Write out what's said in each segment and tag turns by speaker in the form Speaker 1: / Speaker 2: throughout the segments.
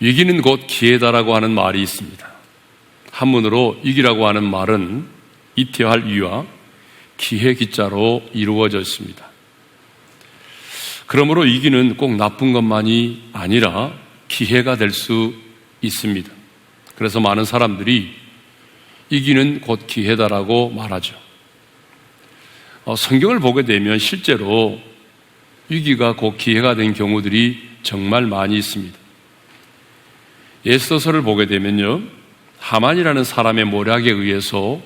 Speaker 1: 위기는 곧 기회다라고 하는 말이 있습니다. 한문으로 위기라고 하는 말은 이태할 위와 기회 기자로 이루어져 있습니다. 그러므로 위기는 꼭 나쁜 것만이 아니라 기회가 될 수 있습니다. 그래서 많은 사람들이 위기는 곧 기회다라고 말하죠. 성경을 보게 되면 실제로 위기가 곧 기회가 된 경우들이 정말 많이 있습니다. 에스더서를 보게 되면요, 하만이라는 사람의 모략에 의해서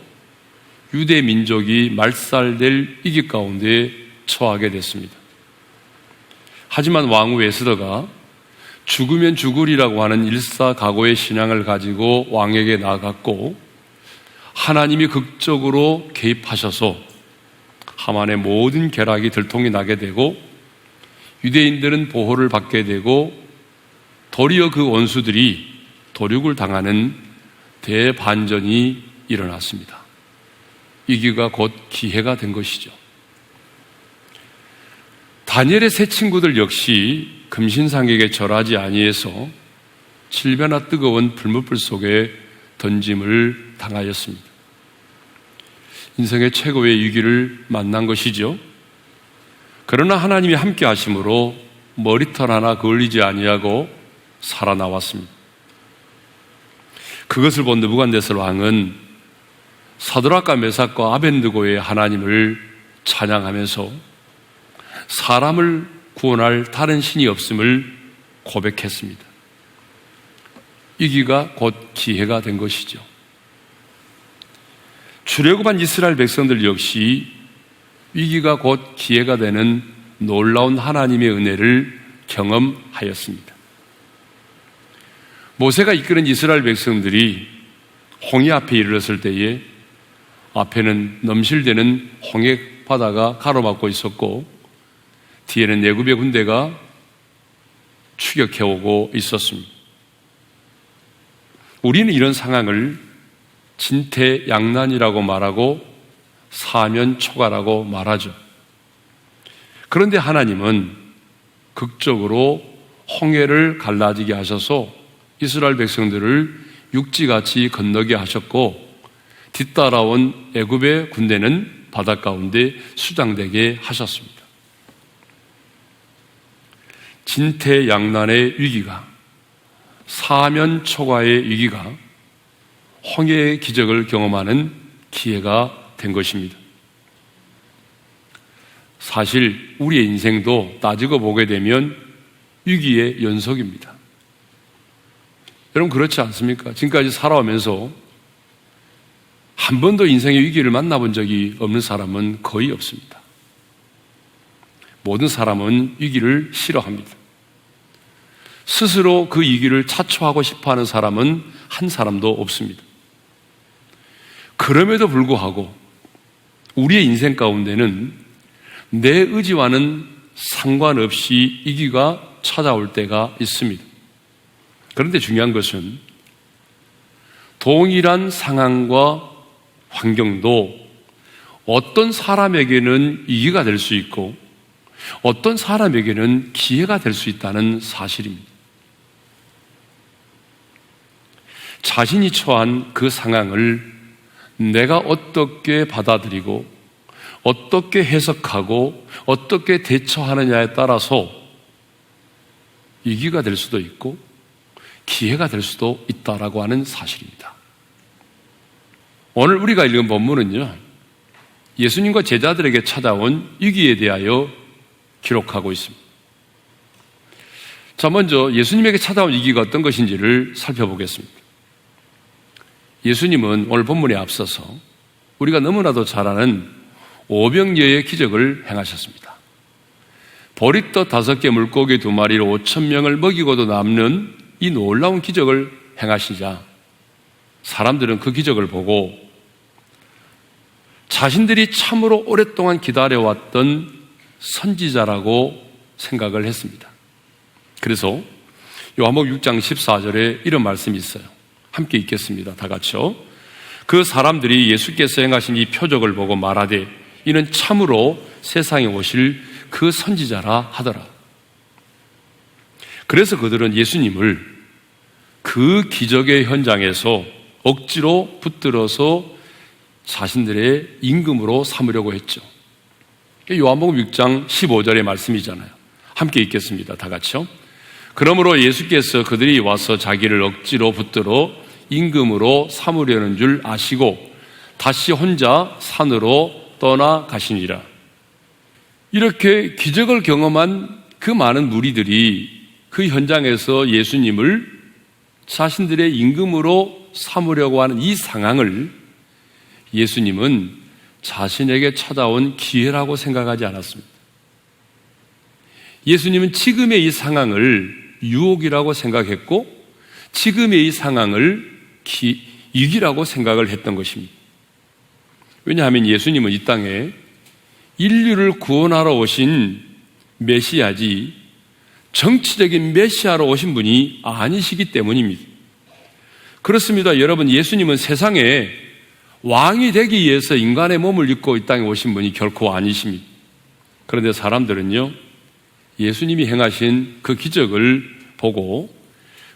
Speaker 1: 유대 민족이 말살될 위기 가운데 처하게 됐습니다. 하지만 왕후 에스더가 죽으면 죽으리라고 하는 일사각오의 신앙을 가지고 왕에게 나아갔고, 하나님이 극적으로 개입하셔서 하만의 모든 계략이 들통이 나게 되고, 유대인들은 보호를 받게 되고, 도리어 그 원수들이 도륙을 당하는 대반전이 일어났습니다. 위기가 곧 기회가 된 것이죠. 다니엘의 세 친구들 역시 금신상에게 절하지 아니해서 질변화 뜨거운 불못불 속에 던짐을 당하였습니다. 인생의 최고의 위기를 만난 것이죠. 그러나 하나님이 함께 하심으로 머리털 하나 그을리지 아니하고 살아나왔습니다. 그것을 본 느부갓네살 왕은 사드락과 메삭과 아벤느고의 하나님을 찬양하면서 사람을 구원할 다른 신이 없음을 고백했습니다. 위기가 곧 기회가 된 것이죠. 출애굽한 이스라엘 백성들 역시 위기가 곧 기회가 되는 놀라운 하나님의 은혜를 경험하였습니다. 모세가 이끄는 이스라엘 백성들이 홍해 앞에 이르렀을 때에 앞에는 넘실대는 홍해 바다가 가로막고 있었고, 뒤에는 애굽의 군대가 추격해오고 있었습니다. 우리는 이런 상황을 진퇴양난이라고 말하고 사면초가라고 말하죠. 그런데 하나님은 극적으로 홍해를 갈라지게 하셔서 이스라엘 백성들을 육지같이 건너게 하셨고, 뒤따라온 애굽의 군대는 바닷 가운데 수장되게 하셨습니다. 진퇴양난의 위기가, 사면초가의 위기가 홍해의 기적을 경험하는 기회가 된 것입니다. 사실 우리의 인생도 따지고 보게 되면 위기의 연속입니다. 여러분 그렇지 않습니까? 지금까지 살아오면서 한 번도 인생의 위기를 만나본 적이 없는 사람은 거의 없습니다. 모든 사람은 위기를 싫어합니다. 스스로 그 위기를 자초하고 싶어하는 사람은 한 사람도 없습니다. 그럼에도 불구하고 우리의 인생 가운데는 내 의지와는 상관없이 위기가 찾아올 때가 있습니다. 그런데 중요한 것은 동일한 상황과 환경도 어떤 사람에게는 위기가 될 수 있고 어떤 사람에게는 기회가 될 수 있다는 사실입니다. 자신이 처한 그 상황을 내가 어떻게 받아들이고 어떻게 해석하고 어떻게 대처하느냐에 따라서 위기가 될 수도 있고 기회가 될 수도 있다라고 하는 사실입니다. 오늘 우리가 읽은 본문은요, 예수님과 제자들에게 찾아온 위기에 대하여 기록하고 있습니다. 자, 먼저 예수님에게 찾아온 위기가 어떤 것인지를 살펴보겠습니다. 예수님은 오늘 본문에 앞서서 우리가 너무나도 잘 아는 오병이어의 기적을 행하셨습니다. 보리떡 5개 물고기 2마리로 5,000명을 먹이고도 남는 이 놀라운 기적을 행하시자 사람들은 그 기적을 보고 자신들이 참으로 오랫동안 기다려왔던 선지자라고 생각을 했습니다. 그래서 요한복음 6장 14절에 이런 말씀이 있어요. 함께 읽겠습니다. 다 같이요. 그 사람들이 예수께서 행하신 이 표적을 보고 말하되 이는 참으로 세상에 오실 그 선지자라 하더라. 그래서 그들은 예수님을 그 기적의 현장에서 억지로 붙들어서 자신들의 임금으로 삼으려고 했죠. 요한복음 6장 15절의 말씀이잖아요. 함께 읽겠습니다. 다 같이요. 그러므로 예수께서 그들이 와서 자기를 억지로 붙들어 임금으로 삼으려는 줄 아시고 다시 혼자 산으로 떠나가시니라. 이렇게 기적을 경험한 그 많은 무리들이 그 현장에서 예수님을 자신들의 임금으로 삼으려고 하는 이 상황을 예수님은 자신에게 찾아온 기회라고 생각하지 않았습니다. 예수님은 지금의 이 상황을 유혹이라고 생각했고 지금의 이 상황을 위기라고 생각을 했던 것입니다. 왜냐하면 예수님은 이 땅에 인류를 구원하러 오신 메시아지 정치적인 메시아로 오신 분이 아니시기 때문입니다. 그렇습니다. 여러분, 예수님은 세상에 왕이 되기 위해서 인간의 몸을 입고 이 땅에 오신 분이 결코 아니십니다. 그런데 사람들은요, 예수님이 행하신 그 기적을 보고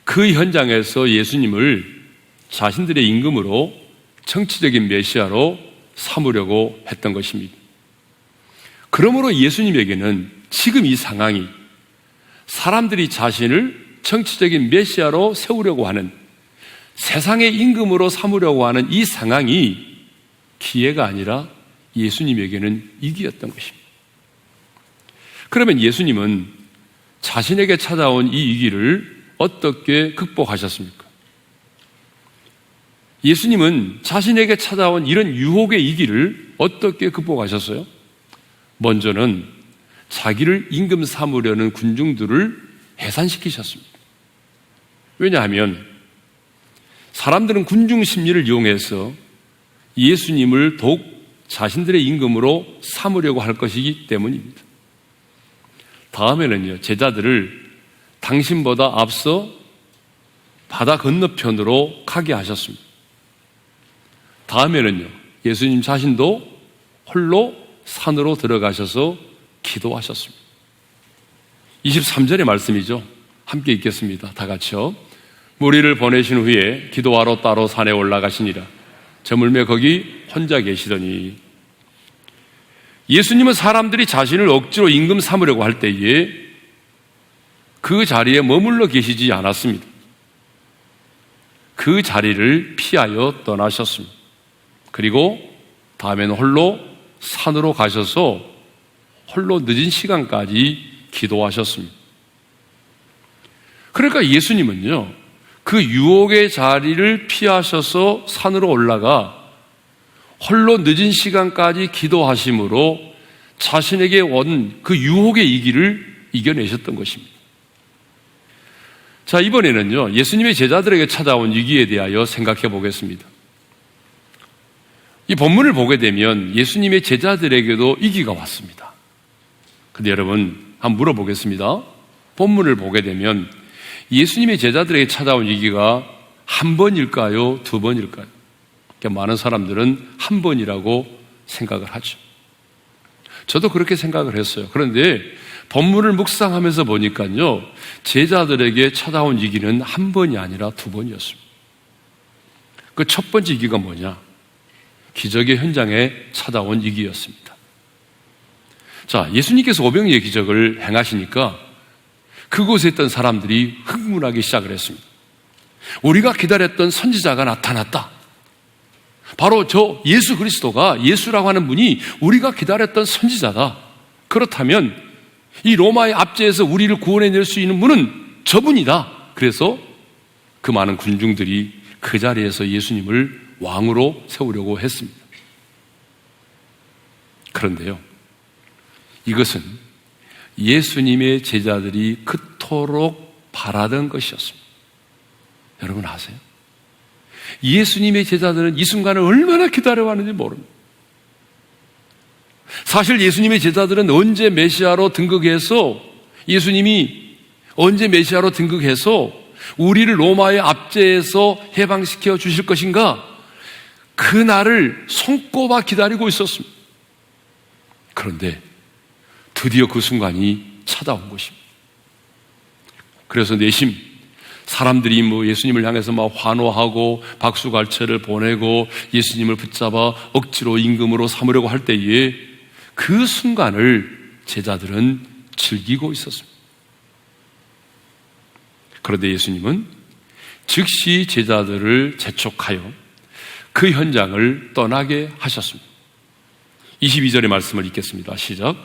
Speaker 1: 그 현장에서 예수님을 자신들의 임금으로 정치적인 메시아로 삼으려고 했던 것입니다. 그러므로 예수님에게는 지금 이 상황이 사람들이 자신을 정치적인 메시아로 세우려고 하는, 세상의 임금으로 삼으려고 하는 이 상황이 기회가 아니라 예수님에게는 위기였던 것입니다. 그러면 예수님은 자신에게 찾아온 이 위기를 어떻게 극복하셨습니까? 예수님은 자신에게 찾아온 이런 유혹의 위기를 어떻게 극복하셨어요? 먼저는 자기를 임금 삼으려는 군중들을 해산시키셨습니다. 왜냐하면 사람들은 군중 심리를 이용해서 예수님을 더욱 자신들의 임금으로 삼으려고 할 것이기 때문입니다. 다음에는요, 제자들을 당신보다 앞서 바다 건너편으로 가게 하셨습니다. 다음에는요, 예수님 자신도 홀로 산으로 들어가셔서 기도하셨습니다. 23절의 말씀이죠. 함께 읽겠습니다. 다 같이요. 무리를 보내신 후에 기도하러 따로 산에 올라가시니라. 저물매 거기 혼자 계시더니, 예수님은 사람들이 자신을 억지로 임금 삼으려고 할 때에 그 자리에 머물러 계시지 않았습니다. 그 자리를 피하여 떠나셨습니다. 그리고 다음에는 홀로 산으로 가셔서 홀로 늦은 시간까지 기도하셨습니다. 그러니까 예수님은요, 그 유혹의 자리를 피하셔서 산으로 올라가 홀로 늦은 시간까지 기도하심으로 자신에게 온 그 유혹의 위기를 이겨내셨던 것입니다. 자, 이번에는요, 예수님의 제자들에게 찾아온 위기에 대하여 생각해 보겠습니다. 이 본문을 보게 되면 예수님의 제자들에게도 위기가 왔습니다. 근데 여러분, 한번 물어보겠습니다. 본문을 보게 되면 예수님의 제자들에게 찾아온 위기가 한 번일까요? 두 번일까요? 많은 사람들은 한 번이라고 생각을 하죠. 저도 그렇게 생각을 했어요. 그런데 본문을 묵상하면서 보니까요, 제자들에게 찾아온 위기는 한 번이 아니라 두 번이었습니다. 그 첫 번째 위기가 뭐냐? 기적의 현장에 찾아온 위기였습니다. 자, 예수님께서 오병이의 기적을 행하시니까 그곳에 있던 사람들이 흥분하기 시작을 했습니다. 우리가 기다렸던 선지자가 나타났다. 바로 저 예수 그리스도가, 예수라고 하는 분이 우리가 기다렸던 선지자다. 그렇다면 이 로마의 압제에서 우리를 구원해낼 수 있는 분은 저분이다. 그래서 그 많은 군중들이 그 자리에서 예수님을 왕으로 세우려고 했습니다. 그런데요, 이것은 예수님의 제자들이 그토록 바라던 것이었습니다. 여러분 아세요? 예수님의 제자들은 이 순간을 얼마나 기다려왔는지 모릅니다. 사실 예수님의 제자들은 언제 메시아로 등극해서, 예수님이 언제 메시아로 등극해서 우리를 로마의 압제에서 해방시켜 주실 것인가, 그 날을 손꼽아 기다리고 있었습니다. 그런데 드디어 그 순간이 찾아온 것입니다. 그래서 내심 사람들이 예수님을 향해서 환호하고 박수갈채를 보내고 예수님을 붙잡아 억지로 임금으로 삼으려고 할 때에 그 순간을 제자들은 즐기고 있었습니다. 그런데 예수님은 즉시 제자들을 재촉하여 그 현장을 떠나게 하셨습니다. 22절의 말씀을 읽겠습니다. 시작.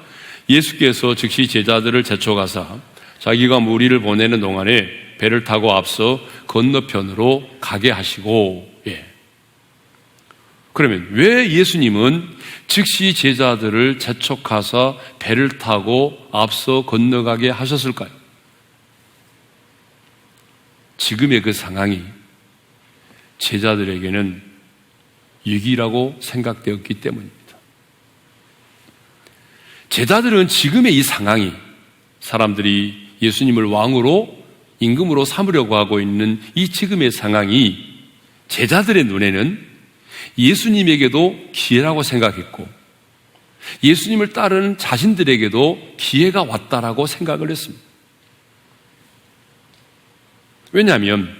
Speaker 1: 예수께서 즉시 제자들을 재촉하사 자기가 무리를 보내는 동안에 배를 타고 앞서 건너편으로 가게 하시고, 그러면 왜 예수님은 즉시 제자들을 재촉하사 배를 타고 앞서 건너가게 하셨을까요? 지금의 그 상황이 제자들에게는 위기라고 생각되었기 때문입니다. 제자들은 지금의 이 상황이, 사람들이 예수님을 왕으로 임금으로 삼으려고 하고 있는 이 지금의 상황이 제자들의 눈에는 예수님에게도 기회라고 생각했고 예수님을 따르는 자신들에게도 기회가 왔다라고 생각을 했습니다. 왜냐하면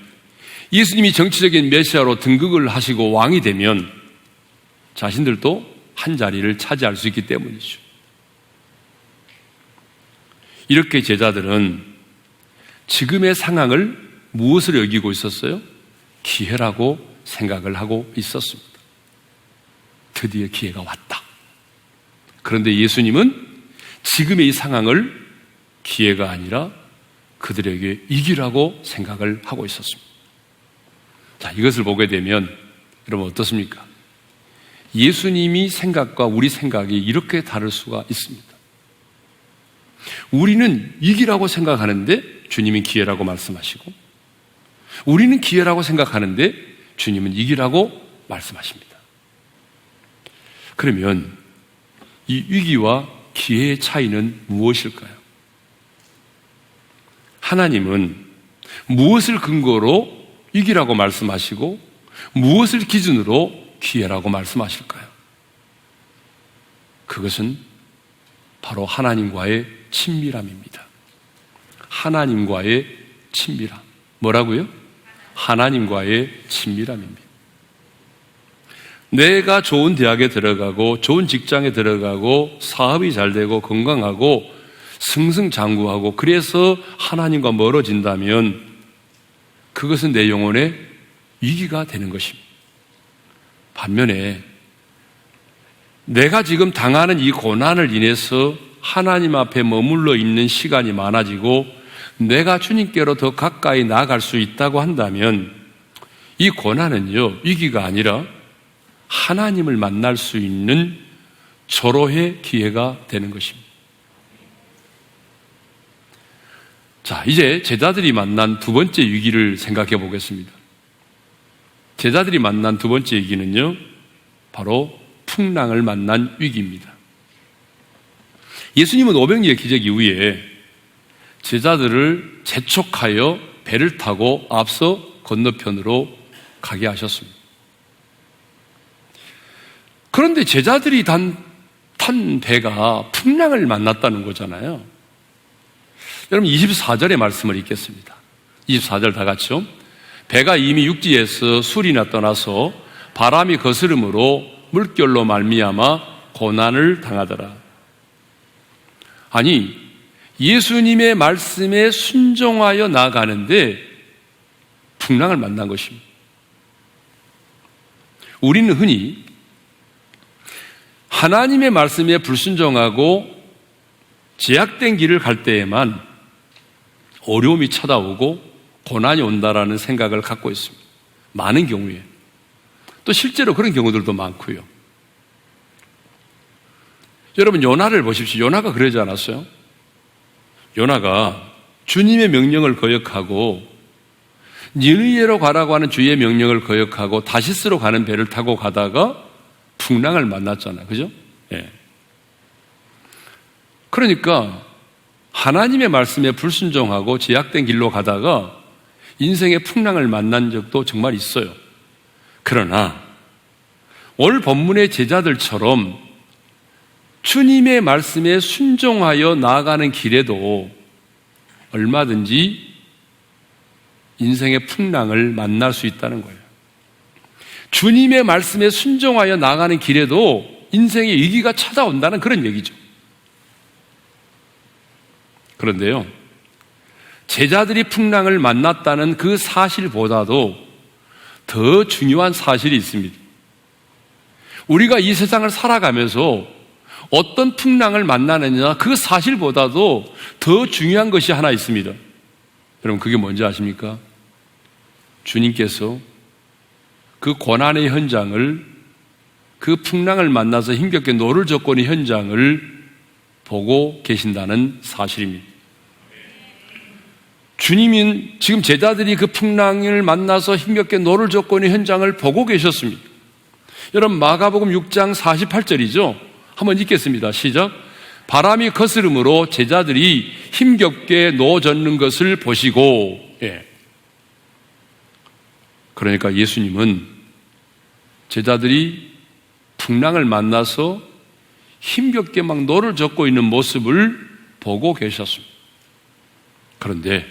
Speaker 1: 예수님이 정치적인 메시아로 등극을 하시고 왕이 되면 자신들도 한 자리를 차지할 수 있기 때문이죠. 이렇게 제자들은 지금의 상황을 무엇으로 여기고 있었어요? 기회라고 생각을 하고 있었습니다. 드디어 기회가 왔다. 그런데 예수님은 지금의 이 상황을 기회가 아니라 그들에게 위기라고 생각을 하고 있었습니다. 자, 이것을 보게 되면 여러분 어떻습니까? 예수님이 생각과 우리 생각이 이렇게 다를 수가 있습니다. 우리는 위기라고 생각하는데 주님은 기회라고 말씀하시고, 우리는 기회라고 생각하는데 주님은 위기라고 말씀하십니다. 그러면 이 위기와 기회의 차이는 무엇일까요? 하나님은 무엇을 근거로 위기라고 말씀하시고 무엇을 기준으로 기회라고 말씀하실까요? 그것은 바로 하나님과의 친밀함입니다. 하나님과의 친밀함. 뭐라고요? 하나님과의 친밀함입니다. 내가 좋은 대학에 들어가고 좋은 직장에 들어가고 사업이 잘 되고 건강하고 승승장구하고 그래서 하나님과 멀어진다면 그것은 내 영혼의 위기가 되는 것입니다. 반면에 내가 지금 당하는 이 고난을 인해서 하나님 앞에 머물러 있는 시간이 많아지고 내가 주님께로 더 가까이 나아갈 수 있다고 한다면 이 고난은요, 위기가 아니라 하나님을 만날 수 있는 절호의 기회가 되는 것입니다. 자, 이제 제자들이 만난 두 번째 위기를 생각해 보겠습니다. 제자들이 만난 두 번째 위기는요, 바로 풍랑을 만난 위기입니다. 예수님은 오병이의 기적 이후에 제자들을 재촉하여 배를 타고 앞서 건너편으로 가게 하셨습니다. 그런데 제자들이 탄 배가 풍랑을 만났다는 거잖아요. 여러분 24절의 말씀을 읽겠습니다. 24절 다 같이요. 배가 이미 육지에서 술이나 떠나서 바람이 거스름으로 물결로 말미암아 고난을 당하더라. 아니, 예수님의 말씀에 순종하여 나아가는데 풍랑을 만난 것입니다. 우리는 흔히 하나님의 말씀에 불순종하고 제약된 길을 갈 때에만 어려움이 찾아오고 고난이 온다라는 생각을 갖고 있습니다. 많은 경우에. 또 실제로 그런 경우들도 많고요. 여러분 요나를 보십시오. 요나가 그러지 않았어요? 요나가 주님의 명령을 거역하고 니느웨로 가라고 하는 주의 명령을 거역하고 다시스로 가는 배를 타고 가다가 풍랑을 만났잖아요. 그죠? 예. 그러니까 하나님의 말씀에 불순종하고 제약된 길로 가다가 인생의 풍랑을 만난 적도 정말 있어요. 그러나 오늘 본문의 제자들처럼 주님의 말씀에 순종하여 나아가는 길에도 얼마든지 인생의 풍랑을 만날 수 있다는 거예요. 주님의 말씀에 순종하여 나가는 길에도 인생의 위기가 찾아온다는 그런 얘기죠. 그런데요, 제자들이 풍랑을 만났다는 그 사실보다도 더 중요한 사실이 있습니다. 우리가 이 세상을 살아가면서 어떤 풍랑을 만나느냐, 그 사실보다도 더 중요한 것이 하나 있습니다. 여러분, 그게 뭔지 아십니까? 주님께서 그 고난의 현장을, 그 풍랑을 만나서 힘겹게 노를 젓고 있는 현장을 보고 계신다는 사실입니다. 주님은 지금 제자들이 그 풍랑을 만나서 힘겹게 노를 젓고 있는 현장을 보고 계셨습니다. 여러분, 마가복음 6장 48절이죠. 한번 읽겠습니다. 시작. 바람이 거스름으로 제자들이 힘겹게 노 젓는 것을 보시고, 그러니까 예수님은 제자들이 풍랑을 만나서 힘겹게 막 노를 젓고 있는 모습을 보고 계셨습니다. 그런데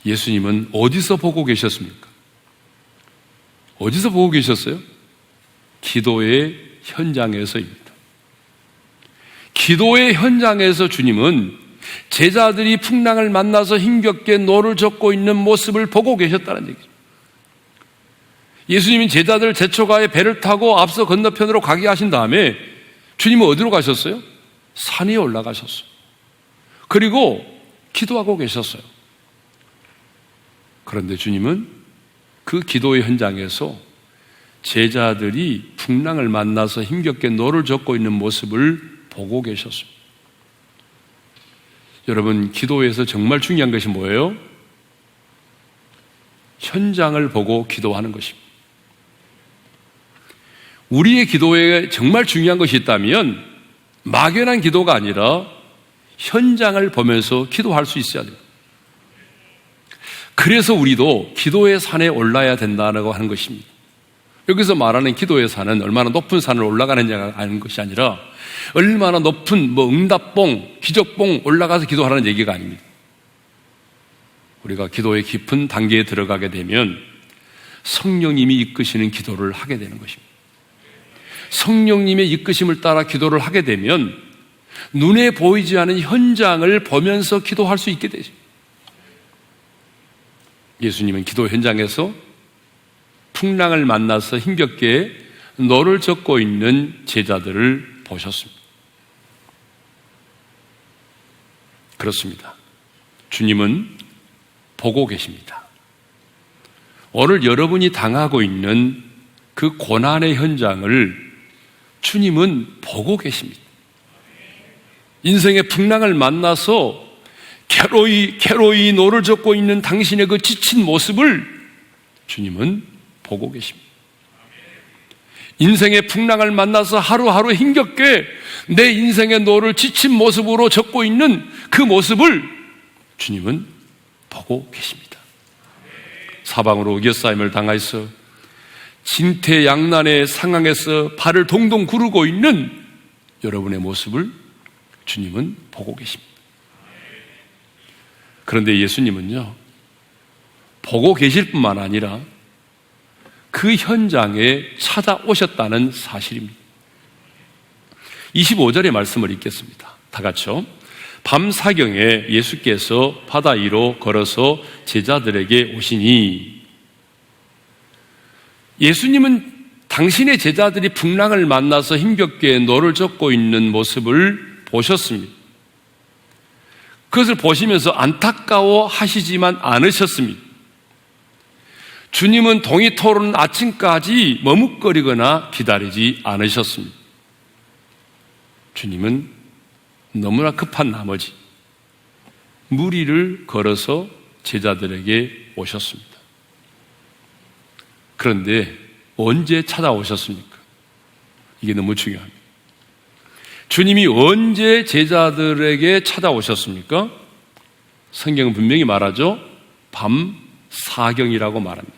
Speaker 1: 예수님은 어디서 보고 계셨습니까? 어디서 보고 계셨어요? 기도의 현장에서입니다. 기도의 현장에서 주님은 제자들이 풍랑을 만나서 힘겹게 노를 젓고 있는 모습을 보고 계셨다는 얘기죠. 예수님은 제자들 제초가에 배를 타고 앞서 건너편으로 가게 하신 다음에 주님은 어디로 가셨어요? 산 위에 올라가셨어요. 그리고 기도하고 계셨어요. 그런데 주님은 그 기도의 현장에서 제자들이 풍랑을 만나서 힘겹게 노를 젓고 있는 모습을 보고 계셨습니다. 여러분, 기도에서 정말 중요한 것이 뭐예요? 현장을 보고 기도하는 것입니다. 우리의 기도에 정말 중요한 것이 있다면 막연한 기도가 아니라 현장을 보면서 기도할 수 있어야 돼요. 그래서 우리도 기도의 산에 올라야 된다고 하는 것입니다. 여기서 말하는 기도의 산은 얼마나 높은 산을 올라가느냐가 아닌 것이 아니라 얼마나 높은 응답봉, 기적봉 올라가서 기도하라는 얘기가 아닙니다. 우리가 기도의 깊은 단계에 들어가게 되면 성령님이 이끄시는 기도를 하게 되는 것입니다. 성령님의 이끄심을 따라 기도를 하게 되면 눈에 보이지 않은 현장을 보면서 기도할 수 있게 되죠. 예수님은 기도 현장에서 풍랑을 만나서 힘겹게 노를 젓고 있는 제자들을 보셨습니다. 그렇습니다. 주님은 보고 계십니다. 오늘 여러분이 당하고 있는 그 고난의 현장을 주님은 보고 계십니다. 인생의 풍랑을 만나서 괴로이 노를 젓고 있는 당신의 그 지친 모습을 주님은 보고 계십니다. 인생의 풍랑을 만나서 하루하루 힘겹게 내 인생의 노를 지친 모습으로 젓고 있는 그 모습을 주님은 보고 계십니다. 사방으로 우겨싸임을 당하여서 진퇴양난의 상황에서 발을 동동 구르고 있는 여러분의 모습을 주님은 보고 계십니다. 그런데 예수님은요, 보고 계실 뿐만 아니라 그 현장에 찾아오셨다는 사실입니다. 25절의 말씀을 읽겠습니다. 다 같이요. 밤 사경에 예수께서 바다 위로 걸어서 제자들에게 오시니, 예수님은 당신의 제자들이 풍랑을 만나서 힘겹게 노를 젓고 있는 모습을 보셨습니다. 그것을 보시면서 안타까워 하시지만 않으셨습니다. 주님은 동이 토론 아침까지 머뭇거리거나 기다리지 않으셨습니다. 주님은 너무나 급한 나머지 무리를 걸어서 제자들에게 오셨습니다. 그런데 언제 찾아오셨습니까? 이게 너무 중요합니다. 주님이 언제 제자들에게 찾아오셨습니까? 성경은 분명히 말하죠. 밤 사경이라고 말합니다.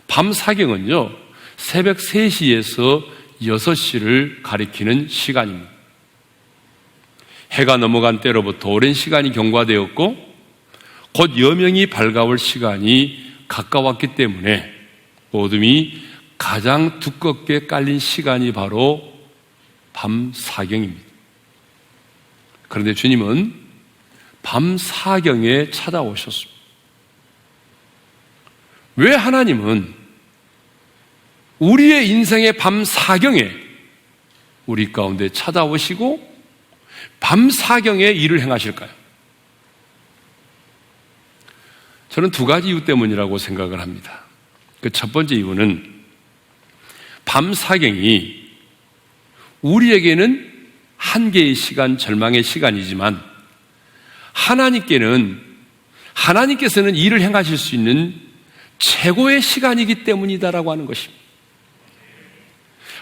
Speaker 1: 밤 사경은요, 새벽 3시에서 6시를 가리키는 시간입니다. 해가 넘어간 때로부터 오랜 시간이 경과되었고 곧 여명이 밝아올 시간이 가까웠기 때문에 어둠이 가장 두껍게 깔린 시간이 바로 밤 사경입니다. 그런데 주님은 밤 사경에 찾아오셨습니다. 왜 하나님은 우리의 인생의 밤 사경에 우리 가운데 찾아오시고 밤 사경에 일을 행하실까요? 저는 두 가지 이유 때문이라고 생각을 합니다. 그 첫 번째 이유는 밤 사경이 우리에게는 한계의 시간, 절망의 시간이지만 하나님께서는 일을 행하실 수 있는 최고의 시간이기 때문이다라고 하는 것입니다.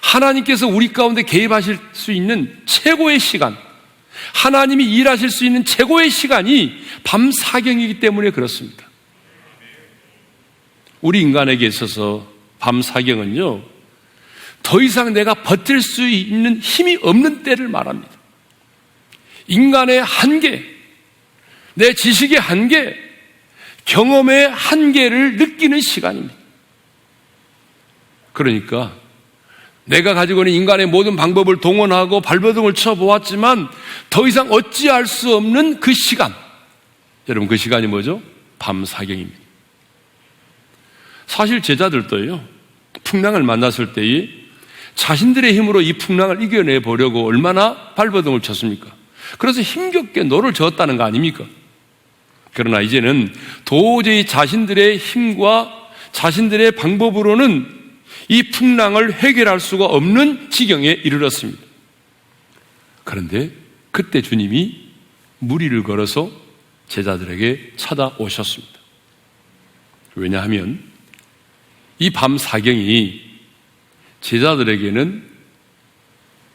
Speaker 1: 하나님께서 우리 가운데 개입하실 수 있는 최고의 시간, 하나님이 일하실 수 있는 최고의 시간이 밤 사경이기 때문에 그렇습니다. 우리 인간에게 있어서 밤 사경은요, 더 이상 내가 버틸 수 있는 힘이 없는 때를 말합니다. 인간의 한계, 내 지식의 한계, 경험의 한계를 느끼는 시간입니다. 그러니까 내가 가지고 있는 인간의 모든 방법을 동원하고 발버둥을 쳐보았지만 더 이상 어찌할 수 없는 그 시간, 여러분 그 시간이 뭐죠? 밤 사경입니다. 사실 제자들도요, 풍랑을 만났을 때에 자신들의 힘으로 이 풍랑을 이겨내 보려고 얼마나 발버둥을 쳤습니까? 그래서 힘겹게 노를 저었다는 거 아닙니까? 그러나 이제는 도저히 자신들의 힘과 자신들의 방법으로는 이 풍랑을 해결할 수가 없는 지경에 이르렀습니다. 그런데 그때 주님이 무리를 걸어서 제자들에게 찾아오셨습니다. 왜냐하면 이 밤 사경이 제자들에게는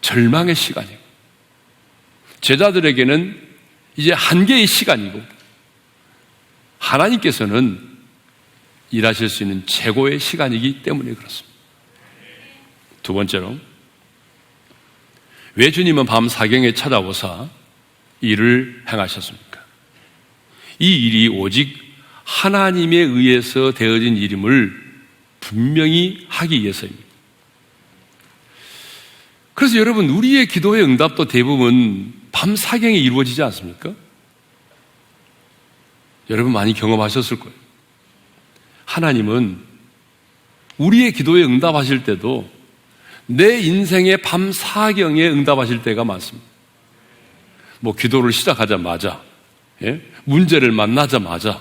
Speaker 1: 절망의 시간이고, 제자들에게는 이제 한계의 시간이고, 하나님께서는 일하실 수 있는 최고의 시간이기 때문에 그렇습니다. 두 번째로, 왜 주님은 밤 사경에 찾아오사 일을 행하셨습니까? 이 일이 오직 하나님에 의해서 되어진 일임을 분명히 하기 위해서입니다. 그래서 여러분, 우리의 기도의 응답도 대부분 밤 사경에 이루어지지 않습니까? 여러분 많이 경험하셨을 거예요. 하나님은 우리의 기도에 응답하실 때도 내 인생의 밤 사경에 응답하실 때가 많습니다. 뭐 기도를 시작하자마자, 문제를 만나자마자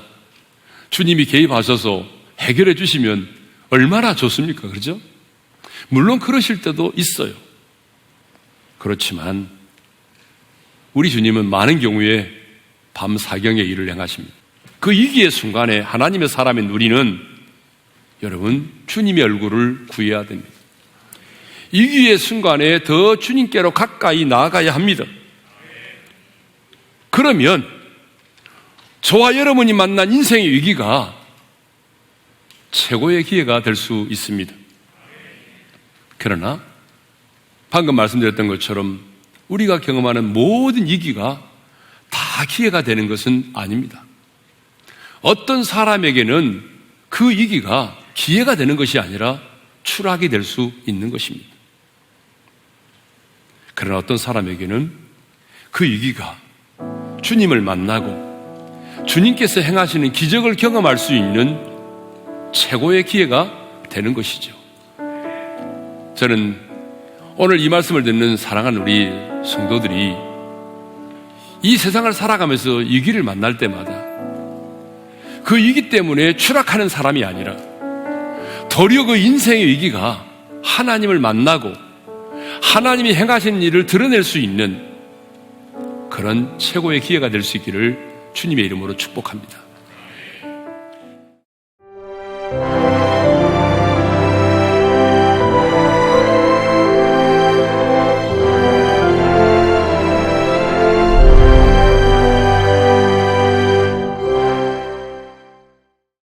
Speaker 1: 주님이 개입하셔서 해결해 주시면 얼마나 좋습니까? 그렇죠? 물론 그러실 때도 있어요. 그렇지만 우리 주님은 많은 경우에 밤 사경에 일을 행하십니다. 그 위기의 순간에 하나님의 사람인 우리는 여러분 주님의 얼굴을 구해야 됩니다. 위기의 순간에 더 주님께로 가까이 나아가야 합니다. 그러면 저와 여러분이 만난 인생의 위기가 최고의 기회가 될 수 있습니다. 그러나 방금 말씀드렸던 것처럼 우리가 경험하는 모든 위기가 다 기회가 되는 것은 아닙니다. 어떤 사람에게는 그 위기가 기회가 되는 것이 아니라 추락이 될 수 있는 것입니다. 그러나 어떤 사람에게는 그 위기가 주님을 만나고 주님께서 행하시는 기적을 경험할 수 있는 최고의 기회가 되는 것이죠. 저는 오늘 이 말씀을 듣는 사랑하는 우리 성도들이 이 세상을 살아가면서 위기를 만날 때마다 그 위기 때문에 추락하는 사람이 아니라 도리어 그 인생의 위기가 하나님을 만나고 하나님이 행하신 일을 드러낼 수 있는 그런 최고의 기회가 될 수 있기를 주님의 이름으로 축복합니다.